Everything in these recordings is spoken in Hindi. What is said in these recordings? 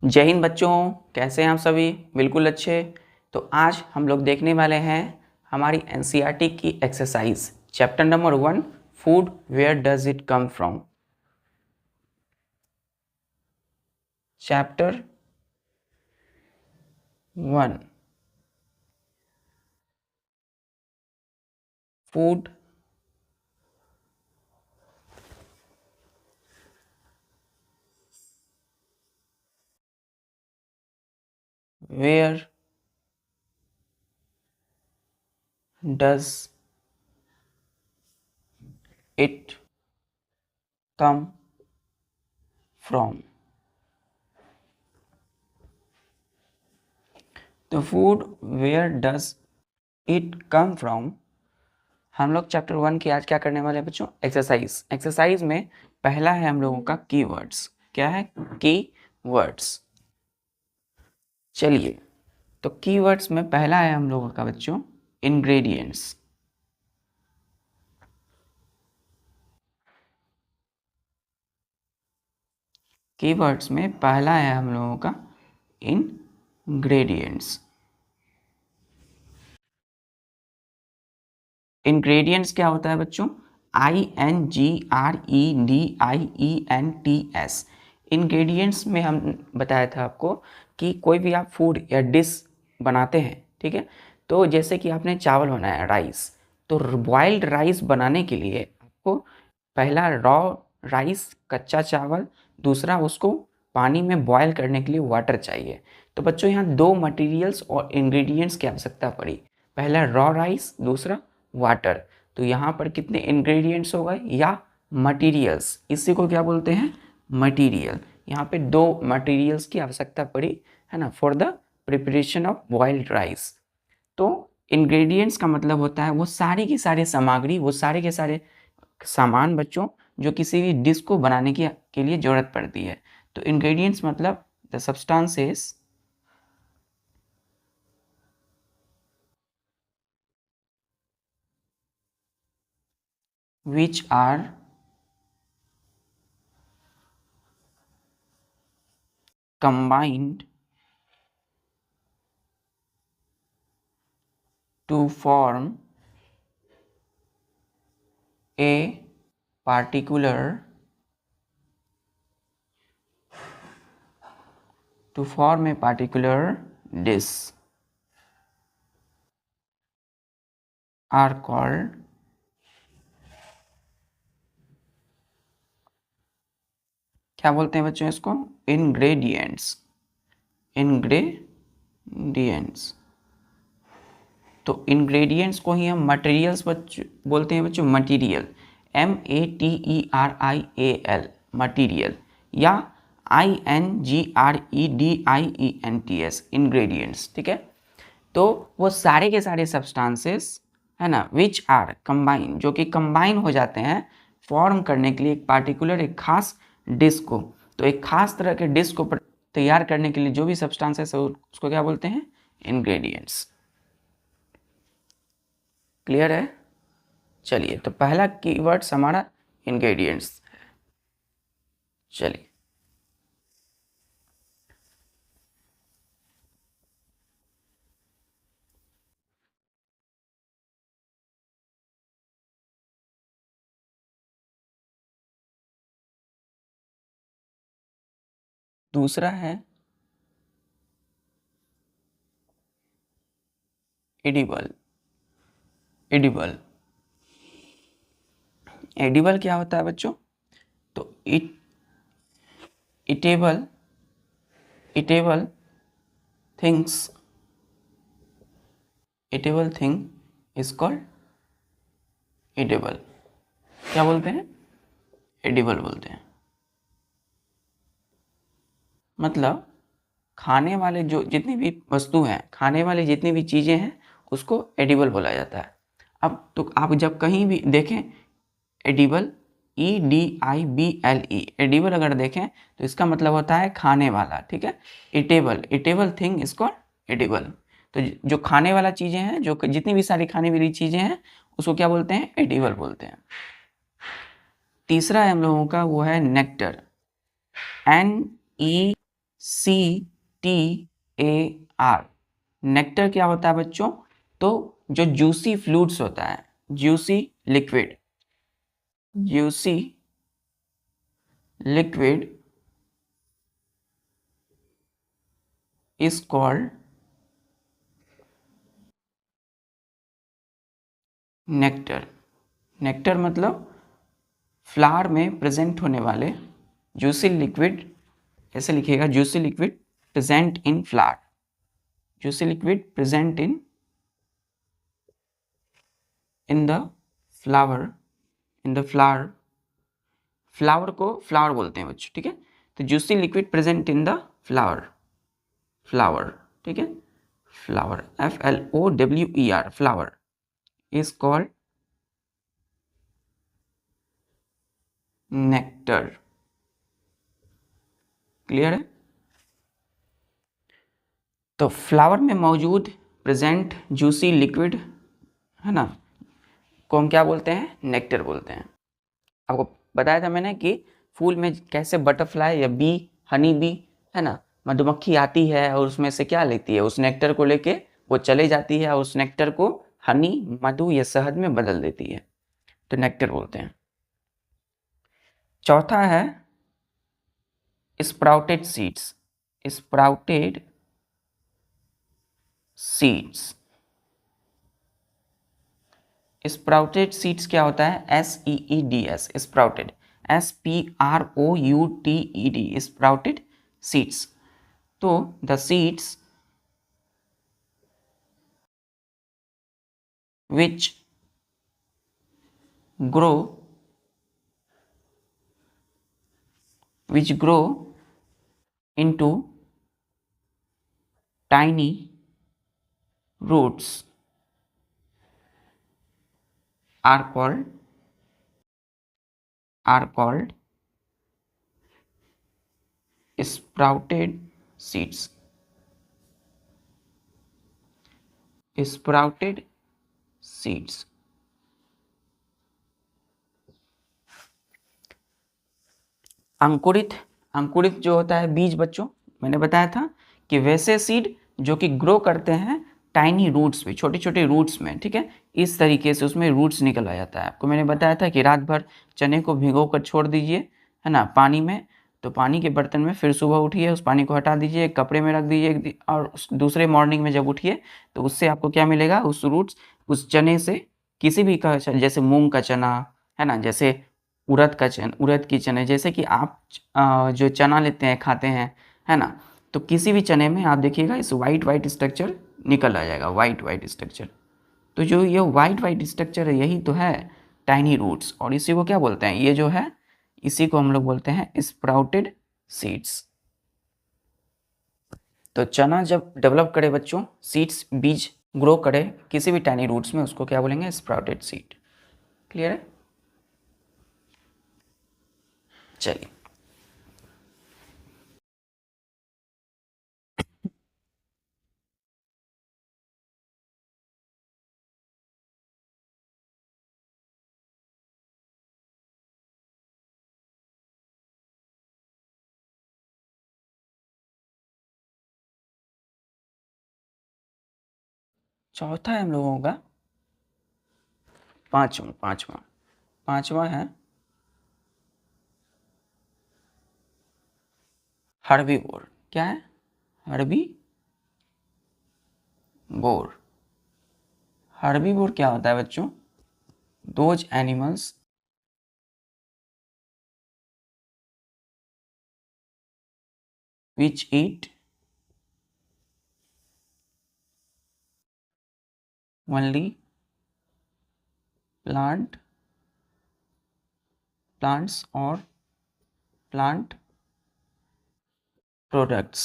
जय हिंद बच्चों, कैसे हैं आप सभी? बिल्कुल अच्छे। तो आज हम लोग देखने वाले हैं हमारी एनसीईआरटी की exercise chapter number 1, food where does it come from. Chapter 1, food where does it come from. तो food where does it come from, हम लोग चैप्टर 1 की आज क्या करने वाले हैं बच्चों? एक्सरसाइज में पहला है हम लोगों का कीवर्ड्स। क्या है? कीवर्ड्स। चलिए, तो कीवर्ड्स में पहला है हम लोगों का बच्चों इंग्रेडिएंट्स। कीवर्ड्स में पहला है हम लोगों का इंग्रेडिएंट्स। इंग्रेडिएंट्स क्या होता है बच्चों? INGREDIENTS। इंग्रेडिएंट्स में हम बताया था आपको कि कोई भी आप फूड या डिश बनाते हैं, ठीक है, तो जैसे कि आपने चावल बनाया, राइस, तो बॉइल्ड राइस बनाने के लिए आपको पहला रॉ राइस, कच्चा चावल, दूसरा उसको पानी में बॉयल करने के लिए वाटर चाहिए। तो बच्चों यहाँ दो मटेरियल्स और इंग्रेडिएंट्स की आवश्यकता पड़ी, पहला रॉ राइस, दूसरा वाटर। तो यहाँ पर कितने इंग्रेडिएंट्स हो गए या मटेरियल्स, इसी को क्या बोलते हैं? मटेरियल। यहाँ पे दो मटेरियल्स की आवश्यकता पड़ी, है ना, for the preparation of boiled rice. तो इंग्रेडिएंट्स का मतलब होता है वो सारी की सारी सामग्री, वो सारे के सारे सामान बच्चों जो किसी भी डिश को बनाने के लिए ज़रूरत पड़ती है। तो इंग्रेडिएंट्स मतलब the substances which are combined to form a particular dish are called क्या बोलते हैं बच्चों? इसको इंग्रेडिएंट्स। इंग्रेडिएंट्स। तो इंग्रेडिएंट्स को ही हम मटेरियल्स बोलते हैं बच्चों, मटीरियल, METERIAL, मटीरियल, या INGREDIENTS, इंग्रेडिएंट्स, ठीक है। तो वो सारे के सारे सब्सटेंसेस, है ना, विच आर कंबाइन, जो कि कंबाइन हो जाते हैं फॉर्म करने के लिए एक पार्टिकुलर, एक खास डिश को। तो एक खास तरह के डिश को तैयार करने के लिए जो भी सब्सटेंसेस है उसको क्या बोलते हैं? इंग्रेडिएंट्स। क्लियर है? चलिए, तो पहला कीवर्ड्स हमारा इंग्रेडिएंट्स है। चलिए, दूसरा है एडिबल। एडिबल, एडिबल क्या होता है बच्चों? तो edible things, edible thing is called edible. क्या बोलते हैं? एडिबल बोलते हैं। मतलब खाने वाले जो जितनी भी वस्तु हैं, खाने वाले जितनी भी चीज़ें हैं, उसको एडिबल बोला जाता है। अब तो आप जब कहीं भी देखें एडिबल, EDIBLE, एडिबल अगर देखें तो इसका मतलब होता है खाने वाला, ठीक है। Edible thing is called edible. तो जो खाने वाला चीज़ें हैं, जो जितनी भी सारी खाने वाली चीज़ें हैं, उसको क्या बोलते हैं? एडिबल बोलते हैं। तीसरा है हम लोगों का, वो है नेक्टर, CTAR। नेक्टर क्या होता है बच्चों? तो जो जूसी फ्लूइड्स होता है, juicy liquid, juicy liquid is called nectar. Nectar मतलब फ्लावर में प्रेजेंट होने वाले जूसी लिक्विड, ऐसे लिखिएगा, juicy liquid present in flower, juicy liquid present in the flower, in the flower, flower को फ्लावर बोलते हैं बच्चों, ठीक है। तो juicy liquid present in the flower, flower, ठीक है, flower, FLOWER, flower is called nectar. Clear है? तो फ्लावर में मौजूद प्रेजेंट जूसी लिक्विड है ना, को हम क्या बोलते हैं? नेक्टर बोलते हैं। आपको बताया था मैंने कि फूल में कैसे बटरफ्लाई या बी, हनी बी है ना, मधुमक्खी आती है और उसमें से क्या लेती है? उस नेक्टर को लेके वो चले जाती है और उस नेक्टर को हनी, मधु या शहद में बदल देती है, तो नेक्टर बोलते हैं। चौथा है sprouted seeds, sprouted seeds. Sprouted seeds क्या होता है? SEEDS, sprouted, SPROUTED, sprouted seeds. तो the seeds which grow, which grow into tiny roots are called sprouted seeds, sprouted seeds। अंकुरित, अंकुरित जो होता है बीज बच्चों, मैंने बताया था कि वैसे सीड जो कि ग्रो करते हैं टाइनी रूट्स में, छोटे छोटे रूट्स में, ठीक है, इस तरीके से उसमें रूट्स निकल आ जाता है। आपको मैंने बताया था कि रात भर चने को भिगो कर छोड़ दीजिए, है ना, पानी में, तो पानी के बर्तन में फिर सुबह उठिए, उस पानी को हटा दीजिए, कपड़े में रख दीजिए, और दूसरे मॉर्निंग में जब उठिए तो उससे आपको क्या मिलेगा? उस रूट्स, उस चने से, किसी भी का, जैसे मूंग का चना है ना, जैसे उड़द का चना, उड़द की चने, जैसे कि आप जो चना लेते हैं खाते हैं, है ना, तो किसी भी चने में आप देखिएगा इस वाइट वाइट स्ट्रक्चर निकल आ जाएगा, वाइट वाइट स्ट्रक्चर। तो जो ये वाइट वाइट स्ट्रक्चर है यही तो है टाइनी रूट्स, और इसी को क्या बोलते हैं? ये जो है इसी को हम लोग बोलते हैं स्प्राउटेड सीड्स। तो चना जब डेवलप करे बच्चों, सीड्स, बीज ग्रो करे किसी भी टाइनी रूट्स में, उसको क्या बोलेंगे? Sprouted seed. क्लियर है? चलिए, चौथा है हम लोगों का, पांचवा पांचवा पांचवा है हर्बीवोर। क्या है? हर्बीवोर। हर्बीवोर क्या होता है बच्चों? Those animals which eat only plants or plant products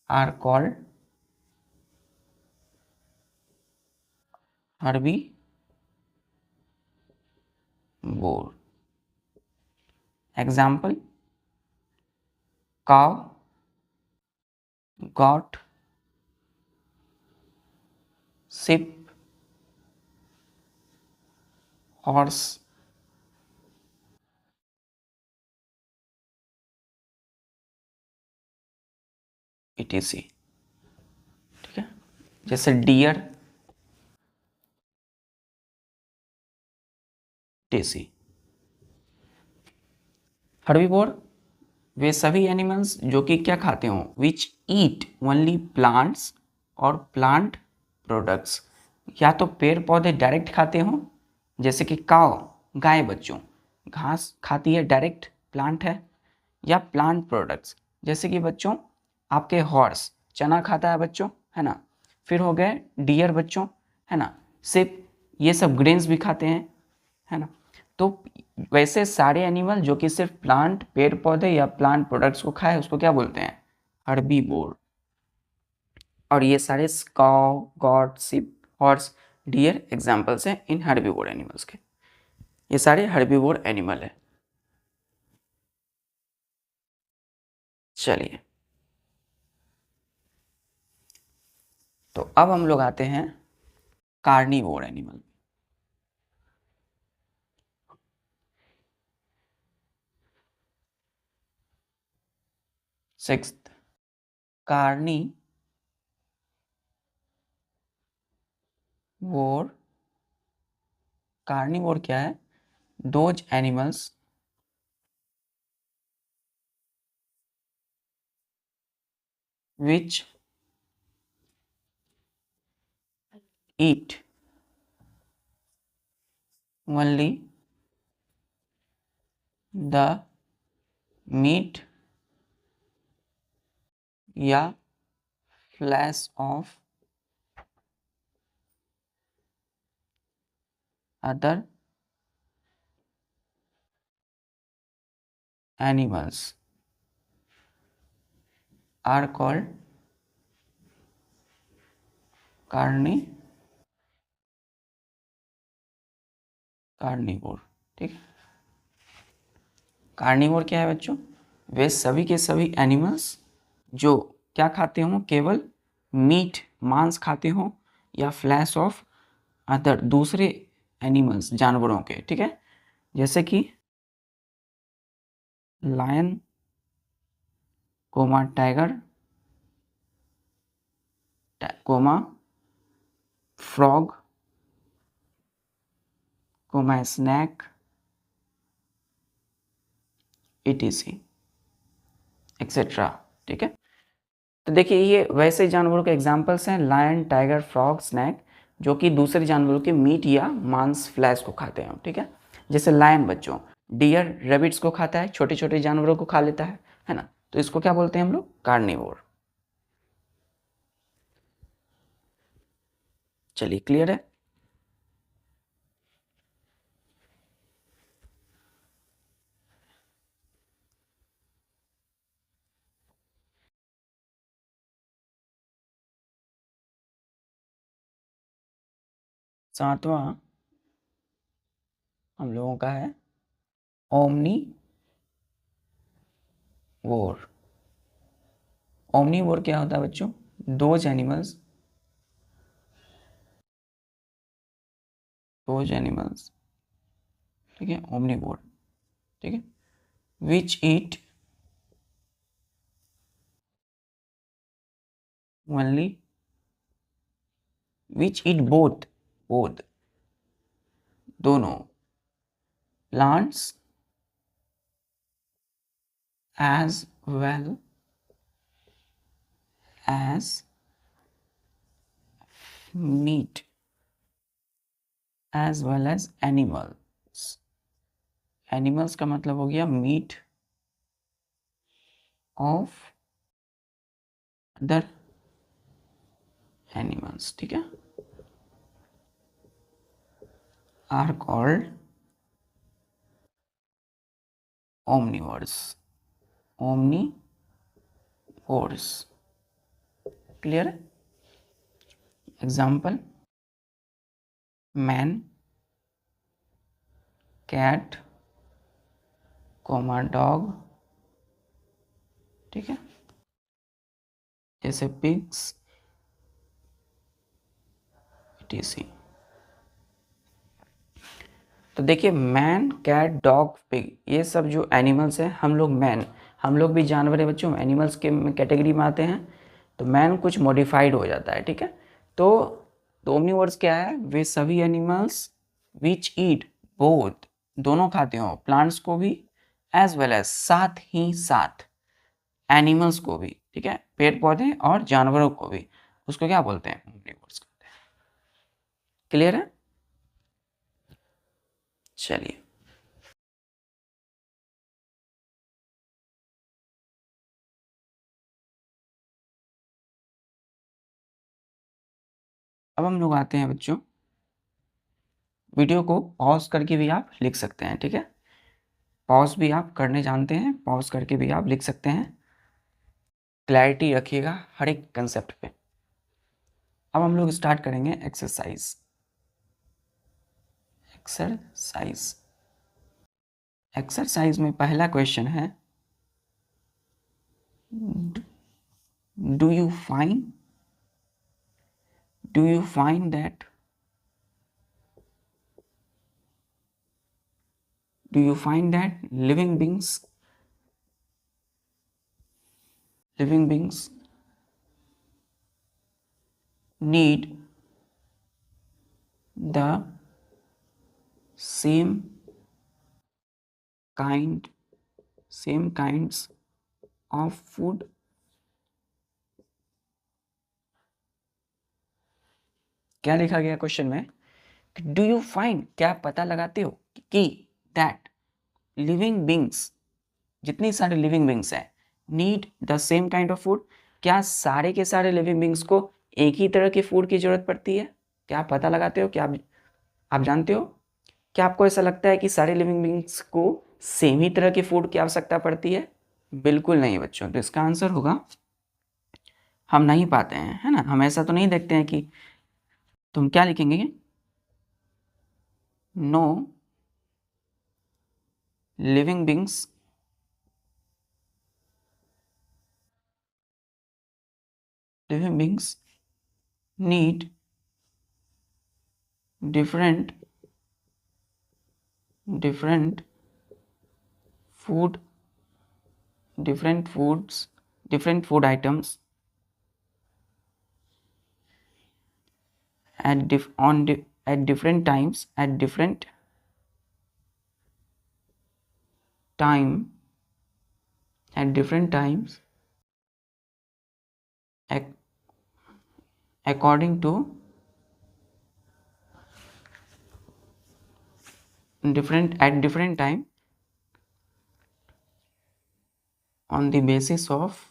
are called herbivore। Example: cow, goat, sheep, horse, etc. ठीक है, जैसे डियर, etc. हर्बीवोर वे सभी एनिमल्स जो कि क्या खाते हो, विच ईट ओनली प्लांट्स और प्लांट प्रोडक्ट्स, या तो पेड़ पौधे डायरेक्ट खाते हो, जैसे कि काव, गाय बच्चों घास खाती है डायरेक्ट, प्लांट है, या प्लांट प्रोडक्ट्स जैसे कि बच्चों आपके हॉर्स चना खाता है बच्चों, है ना। फिर हो गए डियर बच्चों, है ना, सिप, ये सब ग्रेन्स भी खाते हैं, है ना। तो वैसे सारे एनिमल जो कि सिर्फ प्लांट, पेड़ पौधे या प्लांट प्रोडक्ट्स को खाए उसको क्या बोलते हैं, हर्बीवोर। और ये सारे cow, goat, sheep, horse, deer examples हैं इन हर्बीवोर एनिमल्स के। ये सारे हर्बीवोर एनिमल है। चलिए, तो अब हम लोग आते हैं carnivore animal. Sixth, carnivore. Carnivore क्या है, those animals which eat only the meat या flesh of other animals are called carnivore. ठीक है, कार्निवोर क्या है बच्चों, वे सभी के सभी एनिमल्स जो क्या खाते हो, केवल मीट, मांस खाते हो, या फ्लैश ऑफ अदर, दूसरे एनिमल्स, जानवरों के। ठीक है, जैसे कि lion, comma tiger, comma frog, comma snake, etc etcetera. ठीक है, तो देखिए ये वैसे जानवरों के एग्जाम्पल्स हैं, लायन, टाइगर, फ्रॉग, स्नैक, जो कि दूसरे जानवरों के मीट या मांस, फ्लैश को खाते हैं। ठीक है, जैसे लायन बच्चों डियर रेबिट्स को खाता है, छोटे छोटे जानवरों को खा लेता है ना, तो इसको क्या बोलते हैं हम लोग, कार्निवोर। चलिए, क्लियर है। सातवां हम लोगों का है ओमनी वोर। ओमनीवोर क्या होता है बच्चों, दोज एनिमल्स ठीक है, ओमनीवोर। ठीक है, विच ईट ओनली, विच ईट बोथ, दोनों, plants as well as meat as well as animals। Animals का मतलब हो गया मीट ऑफ अदर एनिमल्स। ठीक है, are called omnivores, omnivores. Clear है। Example, man, cat, comma dog. ठीक है, जैसे पिग्स, etc। तो देखिए मैन, कैट, डॉग, पिग, ये सब जो एनिमल्स हैं, हम लोग भी जानवर है बच्चों, एनिमल्स के कैटेगरी में आते हैं। तो मैन कुछ मॉडिफाइड हो जाता है, ठीक है। तो ओमनीवर्स क्या है, वे सभी एनिमल्स विच ईट बोथ, दोनों खाते हो, प्लांट्स को भी एज वेल एज, साथ ही साथ एनिमल्स को भी, ठीक है, पेड़ पौधे और जानवरों को भी, उसको क्या बोलते हैं, ओमनीवर्स कहते हैं। क्लियर है? चलिए, अब हम लोग आते हैं बच्चों, वीडियो को पॉज करके भी आप लिख सकते हैं, ठीक है। पॉज भी आप करने जानते हैं, पॉज करके भी आप लिख सकते हैं। क्लैरिटी रखिएगा हर एक कंसेप्ट पे। अब हम लोग स्टार्ट करेंगे एक्सरसाइज। एक्सरसाइज एक्सरसाइज में पहला क्वेश्चन है, do you find that living beings need the same kinds of food? क्या लिखा गया क्वेश्चन में? डू यू फाइंड, क्या पता लगाते हो कि दैट लिविंग बींग्स, जितनी सारे लिविंग बींग्स हैं, need the same kind of food, क्या सारे के सारे लिविंग बींग्स को एक ही तरह के फूड की जरूरत पड़ती है? क्या पता लगाते हो? क्या आप जानते हो? क्या आपको ऐसा लगता है कि सारे लिविंग बींग्स को सेम ही तरह के फूड की आवश्यकता पड़ती है? बिल्कुल नहीं बच्चों। तो इसका आंसर होगा, हम नहीं पाते हैं, है ना, हम ऐसा तो नहीं देखते हैं कि, तुम क्या लिखेंगे? No living beings need different food different food items at different times according to different time on the basis of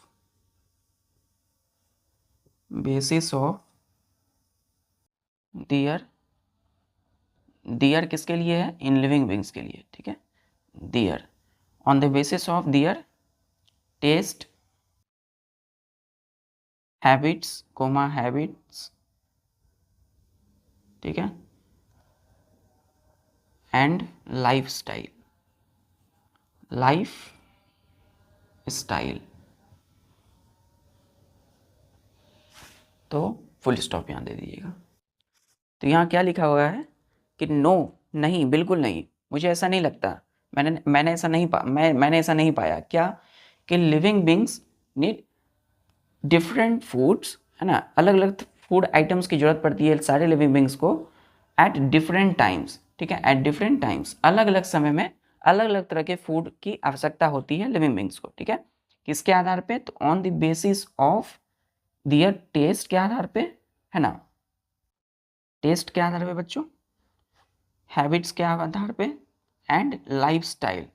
their किसके लिए है? इन लिविंग बींग्स के लिए, ठीक है। their on the basis of their taste, habits, ठीक है, एंड लाइफ स्टाइल। तो फुल स्टॉप यहाँ दे दीजिएगा। तो यहाँ क्या लिखा हुआ है कि नो, नहीं, बिल्कुल नहीं, मुझे ऐसा नहीं लगता, मैंने ऐसा नहीं पाया क्या, कि living beings need different foods, है ना, अलग अलग फूड आइटम्स की जरूरत पड़ती है सारे लिविंग बींग्स को एट डिफरेंट टाइम्स, ठीक है, एट डिफरेंट टाइम्स, अलग अलग समय में अलग अलग तरह के फूड की आवश्यकता होती है लिविंग बींग्स को, ठीक है। किसके आधार पे? तो on the basis of their taste के आधार पे, है ना, टेस्ट के आधार पे बच्चों, हैबिट्स के आधार पे एंड लाइफस्टाइल,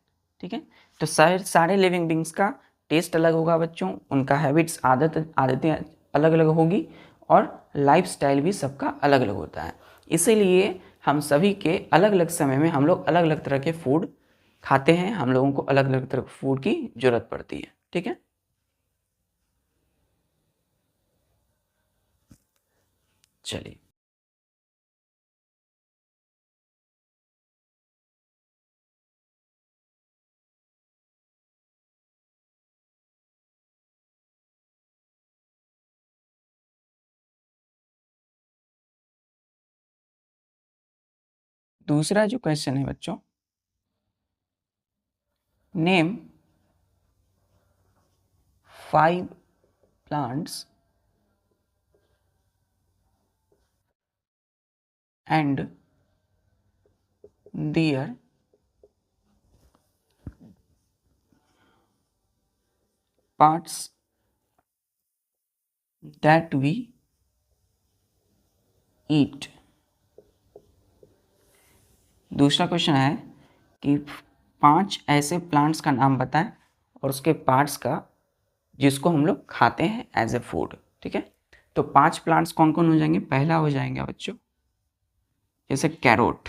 ठीक है। तो सारे लिविंग बींग्स का टेस्ट अलग होगा बच्चों, उनका हैबिट्स आदतें अलग अलग होगी, और लाइफस्टाइल भी सबका अलग अलग होता है। इसीलिए हम सभी के अलग अलग समय में हम लोग अलग अलग तरह के फूड खाते हैं, हम लोगों को अलग अलग तरह के फूड की जरूरत पड़ती है, ठीक है। चलिए, दूसरा जो क्वेश्चन है बच्चों, name 5 plants and their parts that we eat। दूसरा क्वेश्चन है कि 5 ऐसे प्लांट्स का नाम बताएं और उसके पार्ट्स का जिसको हम लोग खाते हैं एज ए फूड। ठीक है, तो 5 प्लांट्स कौन कौन हो जाएंगे? पहला हो जाएंगे बच्चों जैसे कैरोट,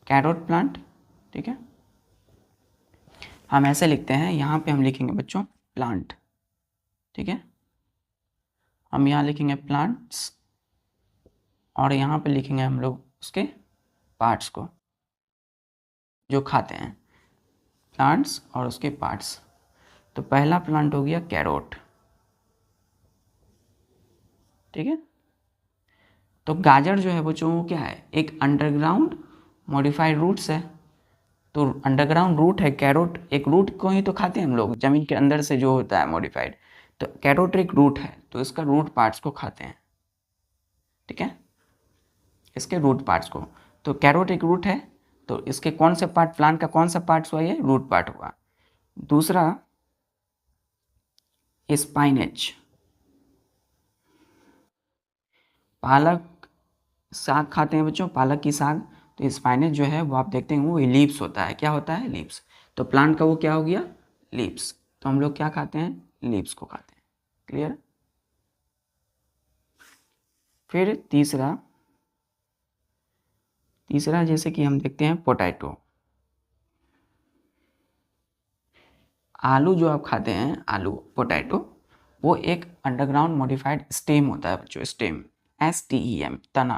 कैरोट प्लांट। ठीक है, हम ऐसे लिखते हैं, यहाँ पे हम लिखेंगे बच्चों प्लांट। ठीक है, हम यहाँ लिखेंगे प्लांट्स और यहाँ पे लिखेंगे हम लोग उसके पार्ट्स को जो खाते हैं, प्लांट्स और उसके पार्ट्स। तो पहला प्लांट हो गया कैरोट। ठीक है, तो गाजर जो है बच्चों वो क्या है? एक अंडरग्राउंड मॉडिफाइड रूट्स है। तो अंडरग्राउंड रूट है कैरोट, एक रूट को ही तो खाते हैं हम लोग, जमीन के अंदर से जो होता है मॉडिफाइड। तो कैरोट एक रूट है, तो इसका रूट पार्ट्स को खाते हैं। ठीक है, इसके रूट पार्ट्स को। तो कैरोट एक रूट है, तो इसके कौन से पार्ट, प्लांट का कौन सा पार्ट्स हुआ? ये रूट पार्ट हुआ। दूसरा स्पाइनेच, पालक साग खाते हैं बच्चों, पालक की साग। तो स्पाइनेच जो है वो आप देखते हैं वो लीव्स होता है। क्या होता है? लीव्स। तो प्लांट का वो क्या हो गया? लीव्स। तो हम लोग क्या खाते हैं? लीव्स को खाते हैं। क्लियर? फिर तीसरा जैसे कि हम देखते हैं पोटैटो, आलू जो आप खाते हैं, आलू पोटैटो, वो एक अंडरग्राउंड मॉडिफाइड स्टेम होता है बच्चों, स्टेम, STEM, तना।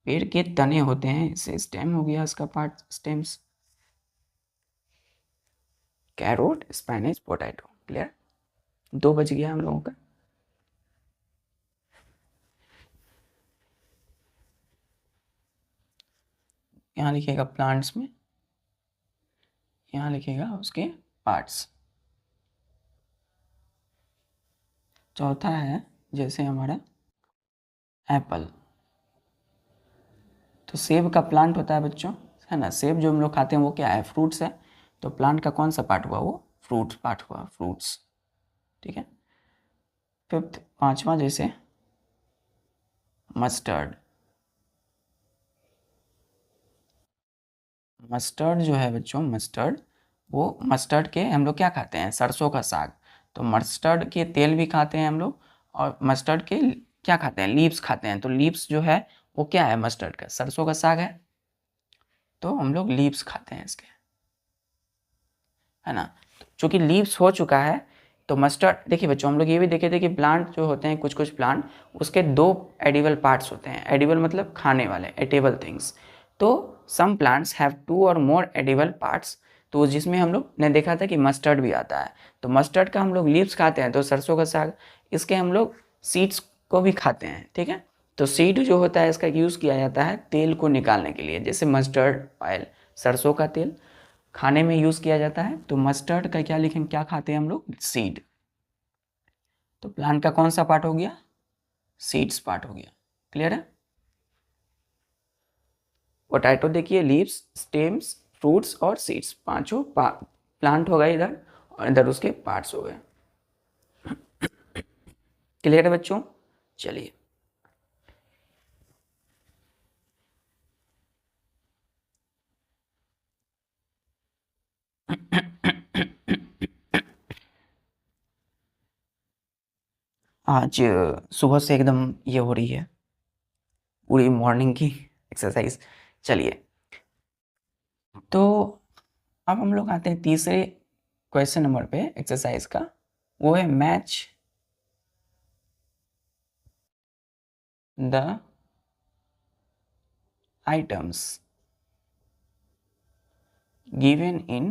पेड़ के तने होते हैं, इससे स्टेम हो गया इसका part, stems. Carrot, spinach, potato. Clear? 2 बच गया हम लोगों का। यहाँ लिखेगा प्लांट्स में, यहाँ लिखेगा उसके पार्ट्स। चौथा है जैसे हमारा एप्पल। तो सेब का प्लांट होता है बच्चों, है ना? सेब जो हम लोग खाते हैं वो क्या है? फ्रूट्स है। तो प्लांट का कौन सा पार्ट हुआ? वो फ्रूट पार्ट हुआ, फ्रूट्स। ठीक है, फिफ्थ, पांचवा जैसे मस्टर्ड। मस्टर्ड जो है बच्चों, मस्टर्ड, वो मस्टर्ड के हम लोग क्या खाते हैं? सरसों का साग। तो मस्टर्ड के तेल भी खाते हैं हम लोग, और मस्टर्ड के क्या खाते हैं? लीव्स खाते हैं। तो लीव्स जो है वो क्या है? मस्टर्ड का सरसों का साग है, तो हम लोग लीव्स खाते हैं इसके, है ना? चूँकि लीव्स हो चुका है तो मस्टर्ड, देखिए बच्चों हम लोग ये भी देखे थे कि प्लांट जो होते हैं, कुछ कुछ प्लांट, उसके 2 एडिबल पार्ट्स होते हैं। एडिबल मतलब खाने वाले, एटेबल थिंग्स। तो सम प्लांट्स हैव 2 और मोर एडिबल पार्ट्स। तो जिसमें हम लोग ने देखा था कि मस्टर्ड भी आता है। तो मस्टर्ड का हम लोग लीव्स खाते हैं, तो सरसों का साग, इसके हम लोग सीड्स को भी खाते हैं। ठीक है, तो सीड जो होता है इसका यूज़ किया जाता है तेल को निकालने के लिए, जैसे मस्टर्ड ऑयल, सरसों का तेल खाने में यूज़ किया जाता है। तो मस्टर्ड का क्या लिखेंगे? क्या खाते हैं हम लोग? सीड। तो प्लांट का कौन सा पार्ट हो गया? सीड्स पार्ट हो गया। क्लियर है? पोटैटो देखिए लीव्स, स्टेम्स, फ्रूट्स और सीड्स, पांचों प्लांट हो गए इधर, और इधर उसके पार्ट्स हो गए। क्लियर है बच्चों? चलिए आज सुबह से एकदम ये हो रही है पूरी मॉर्निंग की एक्सरसाइज। चलिए, तो अब हम लोग आते हैं तीसरे क्वेश्चन नंबर पे एक्सरसाइज का। वो है match the items given in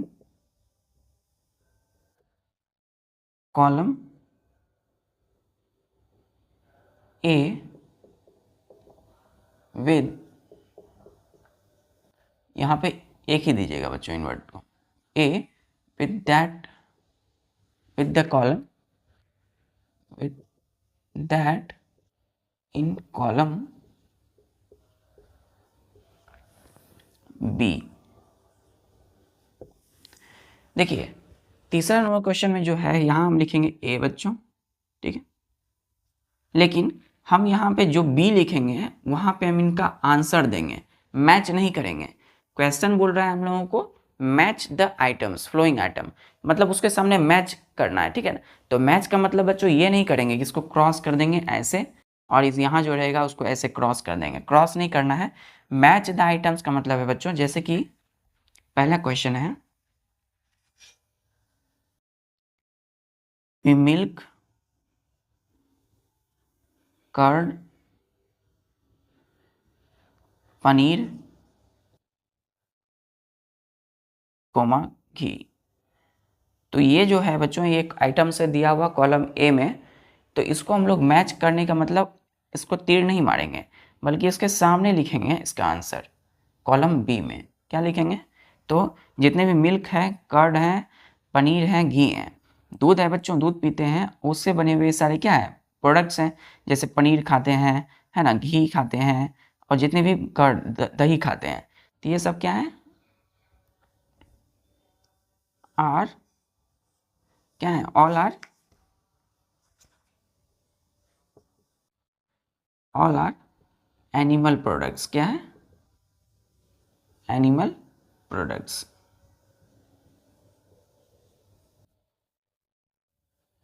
column A with, यहाँ पे एक ही दीजिएगा बच्चों इन वर्ड को, A with that, with the column, with that in column B. देखिए तीसरा नंबर क्वेश्चन में जो है यहाँ हम लिखेंगे ए बच्चों, ठीक है, लेकिन हम यहाँ पे जो बी लिखेंगे वहाँ पे हम इनका आंसर देंगे, मैच नहीं करेंगे। क्वेश्चन बोल रहा है हम लोगों को match the items, flowing item, मतलब उसके सामने मैच करना है, ठीक है ना। तो मैच का मतलब बच्चों ये नहीं करेंगे कि इसको क्रॉस कर देंगे ऐसे और इस यहाँ जो रहेगा उसको ऐसे क्रॉस कर देंगे, क्रॉस नहीं करना है। मैच द आइटम्स का मतलब है बच्चों, जैसे कि पहला क्वेश्चन है मिल्क, कर्ड, पनीर, कोमा घी। तो ये जो है बच्चों ये एक आइटम से दिया हुआ कॉलम ए में, तो इसको हम लोग मैच करने का मतलब इसको तीर नहीं मारेंगे बल्कि इसके सामने लिखेंगे इसका आंसर कॉलम बी में। क्या लिखेंगे? तो जितने भी मिल्क है, कर्ड है, पनीर है, घी है, दूध है बच्चों, दूध पीते हैं, उससे बने हुए सारे क्या है प्रोडक्ट्स हैं, जैसे पनीर खाते हैं, है ना, घी खाते हैं, और जितने भी कर्ड दही खाते हैं, तो ये सब क्या है आर, क्या है ऑल आर एनिमल प्रोडक्ट्स। क्या है? एनिमल प्रोडक्ट्स,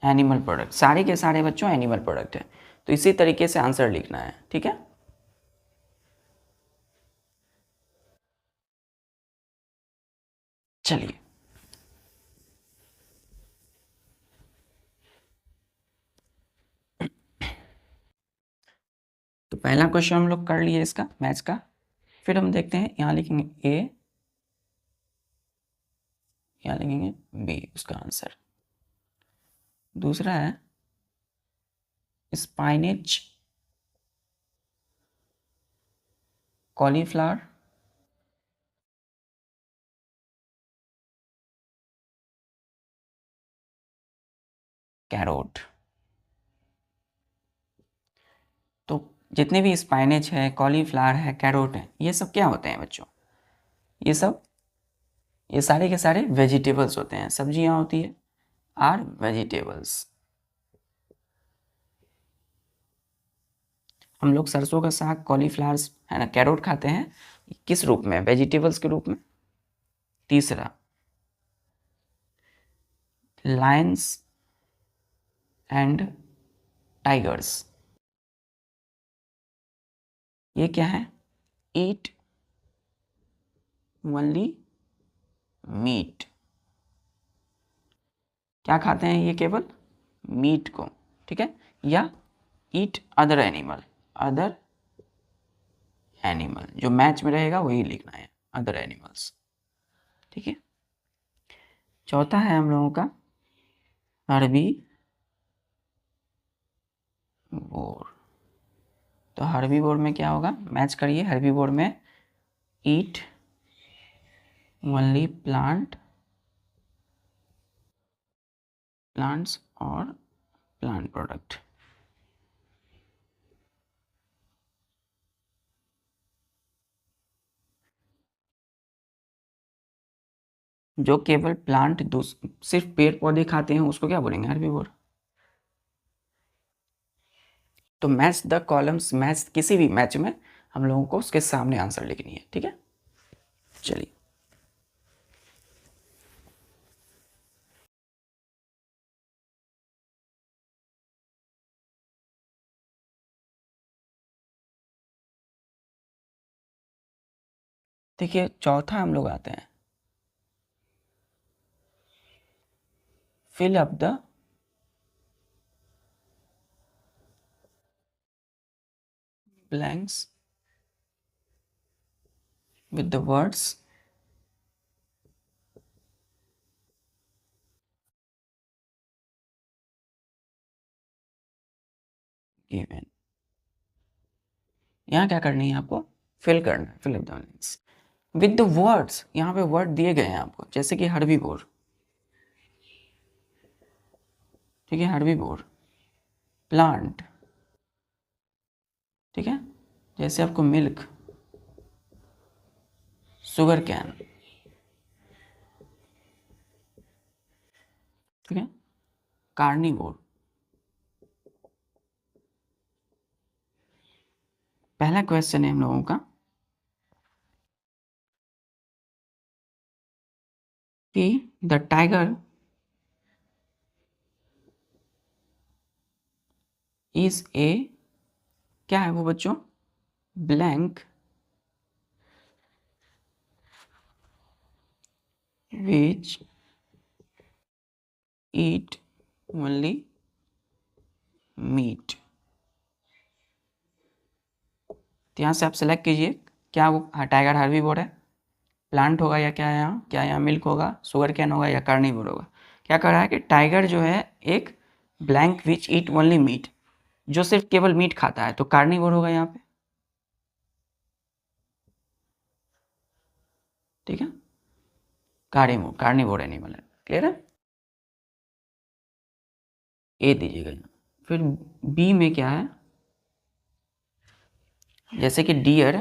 एनिमल प्रोडक्ट, सारे के सारे बच्चों एनिमल प्रोडक्ट है। तो इसी तरीके से आंसर लिखना है, ठीक है। चलिए तो पहला क्वेश्चन हम लोग कर लिए इसका मैथ्स का। फिर हम देखते हैं, यहाँ लिखेंगे ए, यहाँ लिखेंगे बी उसका आंसर। दूसरा है स्पाइनेच, कॉलीफ्लावर, कैरोट। तो जितने भी स्पाइनेच है, कॉलीफ्लावर है, कैरोट है, ये सब क्या होते हैं बच्चों? ये सारे के सारे वेजिटेबल्स होते हैं, सब्जियां होती है, आर वेजिटेबल्स। हम लोग सरसों का साग, कॉलीफ्लावर्स, है ना, कैरोट खाते हैं, किस रूप में? वेजिटेबल्स के रूप में। तीसरा लायंस एंड टाइगर्स, ये क्या है? ईट ओनली मीट, क्या खाते हैं ये? केवल मीट को, ठीक है। या ईट अदर एनिमल, अदर एनिमल, जो मैच में रहेगा वही लिखना है, अदर एनिमल्स, ठीक है। चौथा है हम लोगों का हर्बी बोर। तो हर्बी बोर में क्या होगा? मैच करिए। हर्बी बोर में ईट ओनली प्लांट्स और प्लांट प्रोडक्ट। जो केवल प्लांट सिर्फ पेड़ पौधे खाते हैं उसको क्या बोलेंगे? हर्बीवोर। तो मैच द कॉलम्स, मैच किसी भी मैच में हम लोगों को उसके सामने आंसर लिखनी है, ठीक है। चलिए देखिए चौथा हम लोग आते हैं fill up the blanks with the words given। यहाँ क्या करनी है आपको? फिल करना है, fill up the blanks with the words. यहाँ पे वर्ड दिए गए हैं आपको, जैसे कि हर्बीवोर, ठीक है, हर्बीवोर, प्लांट, ठीक है, जैसे आपको मिल्क, शुगर कैन, ठीक है। कार्निवोर, पहला क्वेश्चन है हम लोगों का कि द टाइगर इज ए, क्या है वो बच्चों, ब्लैंक विच ईट ओनली मीट। तो यहाँ से आप सेलेक्ट कीजिए, क्या वो टाइगर हार्बीवोर है, प्लांट होगा या क्या है, यहाँ क्या, यहाँ मिल्क होगा, शुगर कैन होगा या कार्निवोर होगा। क्या कह रहा है कि टाइगर जो है एक ब्लैंक विच ईट ओनली मीट, जो सिर्फ केवल मीट खाता है, तो कार्निवोर होगा यहाँ पे, ठीक है। कार्निवोर एनिमल है, क्लियर है। ए दीजिएगा यहाँ। फिर बी में क्या है, जैसे कि डियर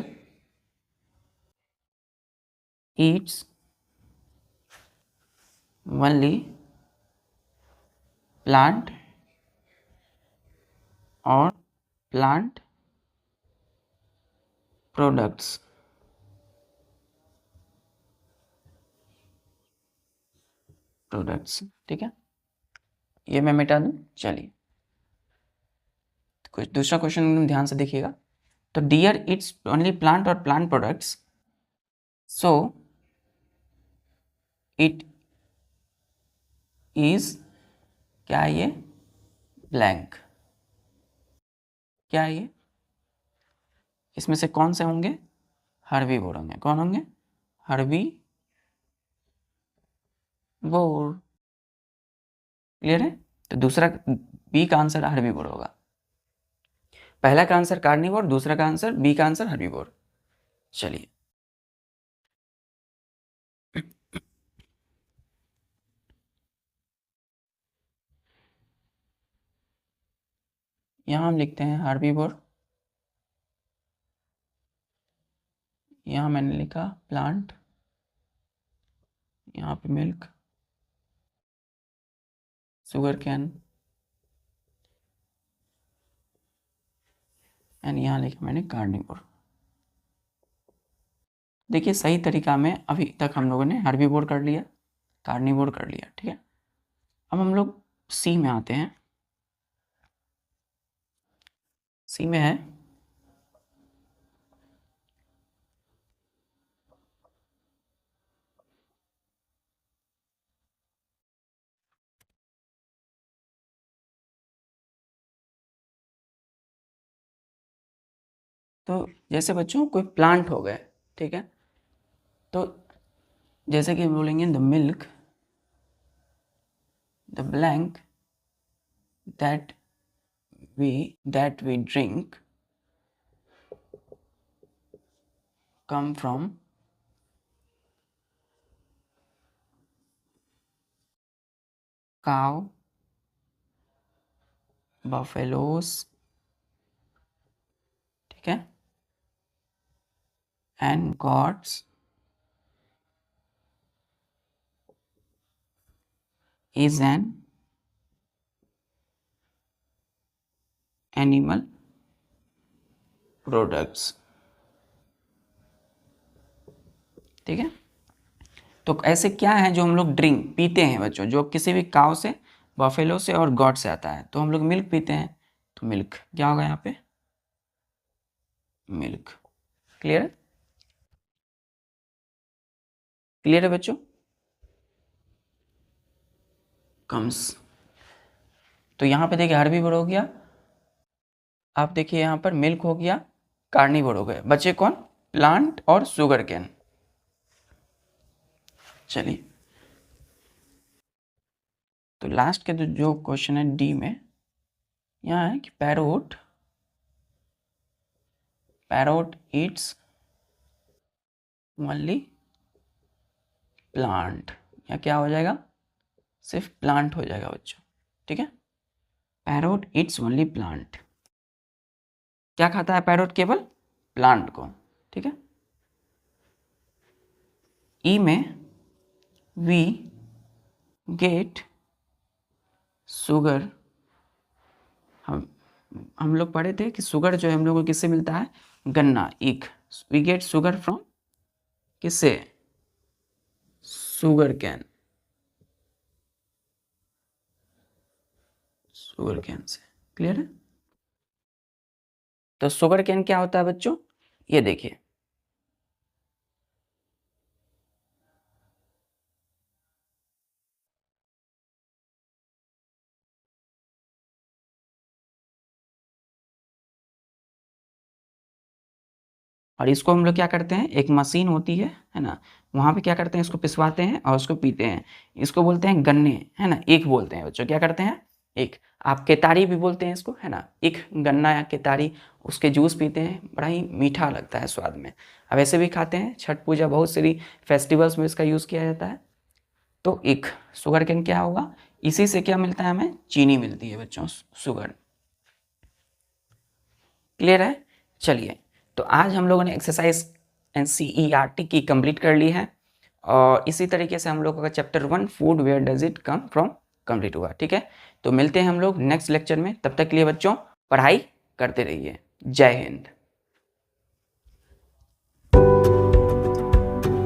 ईट्स ओनली प्लांट और प्लांट प्रोडक्ट्स, ठीक है। ये मैं मिटा दूं, चलिए कुछ दूसरा क्वेश्चन एकदम ध्यान से देखिएगा। तो डियर इट्स ओनली प्लांट और plant products, so it is, क्या है ये, ब्लैंक, क्या है ये, इसमें से कौन से होंगे, हर्बीवोर होंगे, कौन होंगे, हर्बीवोर, क्लियर है। तो दूसरा बी का आंसर हर्बीवोर होगा, पहला का आंसर कार्निवोर, दूसरा का आंसर, बी का आंसर हर्बीवोर। चलिए यहाँ हम लिखते हैं हर्बीवोर, यहाँ मैंने लिखा प्लांट, यहाँ पे मिल्क, शुगर कैन, एंड यहाँ लिखा मैंने कार्निवोर। देखिए सही तरीका में अभी तक हम लोगों ने हर्बीवोर कर लिया, कार्निवोर कर लिया, ठीक है। अब हम लोग सी में आते हैं। सी में है तो जैसे बच्चों कोई प्लांट हो गए, ठीक है, तो जैसे कि बोलेंगे the milk, the blank that we drink come from cow, buffaloes, ठीक है, and goats is an animal products, ठीक है। तो ऐसे क्या है जो हम लोग ड्रिंक पीते हैं बच्चों, जो किसी भी काव से, बफेलो से और गॉड से आता है, तो हम लोग मिल्क पीते हैं, तो मिल्क क्या होगा यहाँ पे, मिल्क, क्लियर है, क्लियर है बच्चों, कम्स। तो यहाँ पे देखिए हर्बीवोर हो गया, आप देखिए यहाँ पर मिल्क हो गया, कार्निवोर हो गए, बचे कौन, प्लांट और शुगर कैन। चलिए तो लास्ट के जो क्वेश्चन है डी में, यहाँ है कि पैरोट ईट्स ओनली प्लांट, या क्या हो जाएगा, सिर्फ प्लांट हो जाएगा बच्चों, ठीक है। पैरोट ईट्स ओनली प्लांट, क्या खाता है पैरोट, केवल प्लांट को, ठीक है। ई में वी गेट शुगर, हम लोग पढ़े थे कि शुगर जो है हम लोग को किससे मिलता है, गन्ना, ईख। वी गेट शुगर फ्रॉम किससे, sugar cane, sugar can say. Clear है? तो शुगर कैन क्या होता है बच्चों, ये देखिए, और इसको हम लोग क्या करते हैं, एक मशीन होती है ना, वहाँ पे क्या करते हैं, इसको पिसवाते हैं और उसको पीते हैं। इसको बोलते हैं गन्ने, है ना, एक बोलते हैं बच्चों, क्या करते हैं, एक। आप केतारी भी बोलते हैं इसको, है ना, एक गन्ना या केतारी, उसके जूस पीते हैं, बड़ा ही मीठा लगता है स्वाद में। अब ऐसे भी खाते हैं, छठ पूजा बहुत सारी फेस्टिवल्स में इसका यूज़ किया जाता है। तो एक शुगर कैन क्या होगा, इसी से क्या मिलता है, हमें चीनी मिलती है बच्चों, शुगर। क्लियर है? चलिए, तो आज हम लोगों ने एक्सरसाइज NCERT की कंप्लीट कर ली है, और इसी तरीके से हम लोगों का chapter 1 food where does it come from complete हुआ। ठीक है, तो मिलते हैं हम लोग नेक्स्ट लेक्चर में, तब तक के लिए बच्चों पढ़ाई करते रहिए। जय हिंद।